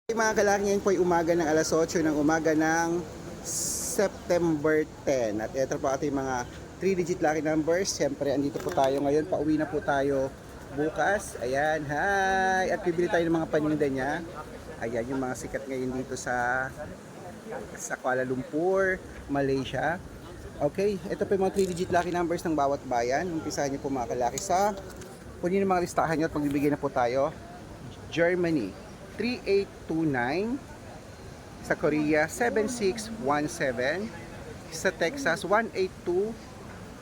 Mga kalaki, ngayon po ay umaga ng alas 8 ng umaga ng September 10. At ito po ating mga 3-digit lucky numbers. Siyempre, andito po tayo ngayon. Pauwi na po tayo bukas. Ayan, hi! At bibili tayo ng mga paninda niya. Ayan, yung mga sikat ngayon dito sa Kuala Lumpur, Malaysia. Okay, ito po yung mga 3-digit lucky numbers ng bawat bayan. Umpisahan niyo po mga kalaki sa kunin yung mga listahan niyo at magbibigay na po tayo. Germany 3829, sa Korea 7617, sa Texas 182,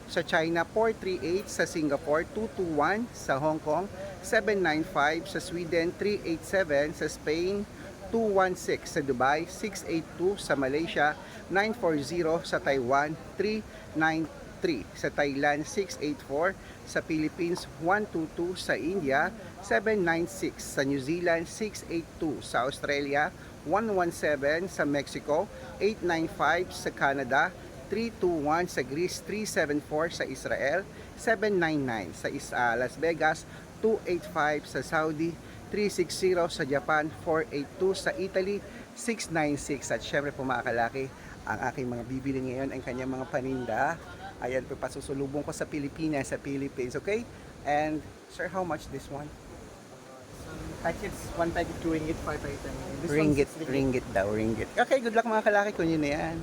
sa China 438, sa Singapore 221, sa Hong Kong 795, sa Sweden 387, sa Spain 216, sa Dubai 682, sa Malaysia 940, sa Taiwan 393, sa Thailand 684, sa Philippines 122, sa India 796, sa New Zealand 682, sa Australia 117, sa Mexico 895, sa Canada 321, sa Greece 374, sa Israel 799, sa Las Vegas 285, sa Saudi 360, sa Japan 482, sa Italy 696. At syempre po mga kalaki, ang aking mga bibili ngayon ang kanyang mga paninda. Ayan po, pasusulubong ko sa Pilipinas, sa Philippines, okay? And sir, how much this one? Packets, one packet 2 ringgit, 5 item. This Ringgit, one's 6 ringgit daw, ringgit. Okay, good luck mga kalaki, kunin na yan.